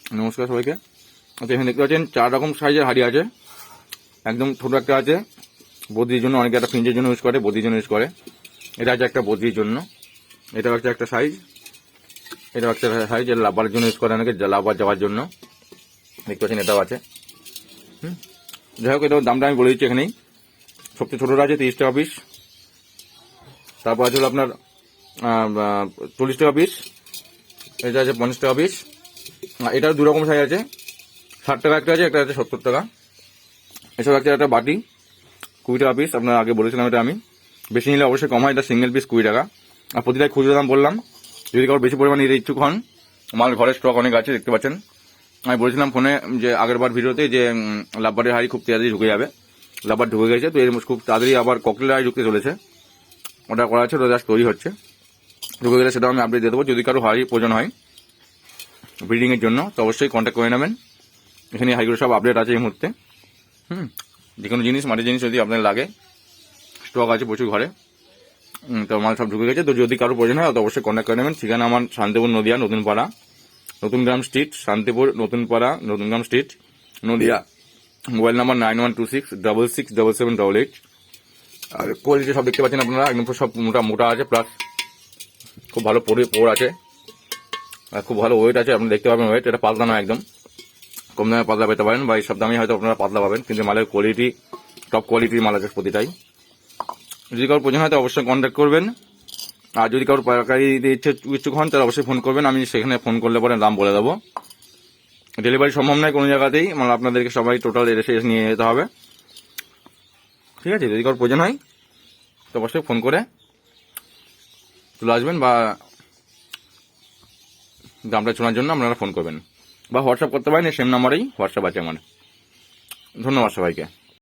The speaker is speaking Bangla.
নমস্কার সবাইকে। আচ্ছা, এখানে দেখতে পাচ্ছেন 4 রকম সাইজের হাঁড়ি আছে। একদম ছোট একটা আছে বদ্রির জন্য, অনেকে একটা ফিঞ্জের জন্য ইউজ করে, বদ্রির জন্য ইউজ করে। এটা আছে একটা বদ্রির জন্য, এটা হচ্ছে একটা সাইজ, এটা হচ্ছে একটা সাইজ এটা লাভবারের জন্য ইউজ করে অনেকে, লাভবার যাওয়ার জন্য। দেখতে পাচ্ছেন এটাও আছে। যাই হোক, এটার দামটা আমি বলে দিচ্ছি এখানেই। সবচেয়ে ছোটোটা আছে 30 টাকা পিস, তারপর আছে হলো আপনার 40 টাকা পিস, এটা আছে 50 টাকা পিস। এটার 2 রকম সাইজ আছে, 60 টাকা একটা আছে, একটা আছে 70 টাকা। এসব একটা বাটি 20 টাকা পিস, আপনার আগে বলেছিলাম। এটা আমি বেশি নিলে অবশ্যই কম হয়, এটা সিঙ্গেল পিস 20 টাকা। আর প্রতিটাই খুচরো দাম বললাম। যদি কারো বেশি পরিমাণে নিতে ইচ্ছুক হন, মাল ঘরে স্টক অনেক আছে, দেখতে পাচ্ছেন। আমি বলেছিলাম ফোনে যে আগের বার ভিডিওতে যে লাভবারের হাড়ি খুব তাড়াতাড়ি ঢুকে যাবে, লাভবার ঢুকে গেছে। তো এর খুব তাড়াতাড়ি আবার ককটেল হাড়ি ঢুকতে চলেছে, ওটা করা আছে, ওটা জাস্ট তৈরি হচ্ছে। ঢুকে গেলে সেটাও আমি আপডেট দিয়ে দেবো। যদি কারো হাড়ি প্রয়োজন হয় ব্রিডিংয়ের জন্য তো অবশ্যই কন্ট্যাক্ট করে নেবেন। এখানে হাড়িগুলো সব আপডেট আছে এই মুহূর্তে। যে কোনো জিনিস, মাটির জিনিস যদি আপনার লাগে, স্টক আছে প্রচুর ঘরে। তো মাল সব ঢুকে গেছে। তো যদি কারো প্রয়োজন হয় তো অবশ্যই কন্ট্যাক্ট করে নেবেন। ঠিকানা আমার Shantipur, Nadia, Natunpara, Natungram street, Shantipur, Natunpara, Natungram street, Nadia. Mobile number 9126667788। আর কোয়ালিটি সব দেখতে পাচ্ছেন আপনারা, একদম সব মোটা আছে, প্লাস খুব ভালো পোর আছে, আর খুব ভালো ওয়েট আছে। আপনি দেখতে পাবেন ওয়েট, এটা পাতলা না, একদম কম দামে পাতলা পেতে পারেন, বা এই সব দামে হয়তো আপনারা পাতলা পাবেন, কিন্তু মালের কোয়ালিটি টপ কোয়ালিটির মাল আছে প্রতিটাই। যদি কারোর প্রয়োজন হয় তো অবশ্যই কন্ট্যাক্ট করবেন। আর যদি কারোর পাইকারি দিতে ইচ্ছুক হন তাহলে অবশ্যই ফোন করবেন, আমি সেখানে ফোন করলে পরে দাম বলে দেবো। ডেলিভারি সম্ভব নয় কোনো জায়গাতেই, মানে আপনাদেরকে সবাই টোটাল এসে নিয়ে যেতে হবে, ঠিক আছে। যদি কারোর প্রয়োজন হয় তো অবশ্যই ফোন করে চলে আসবেন, বা দামটা শোনার জন্য আপনারা ফোন করবেন, বা হোয়াটসঅ্যাপ করতে পারেন। সেম নাম্বারেই হোয়াটসঅ্যাপ আছে আমার। ধন্যবাদ সবাইকে।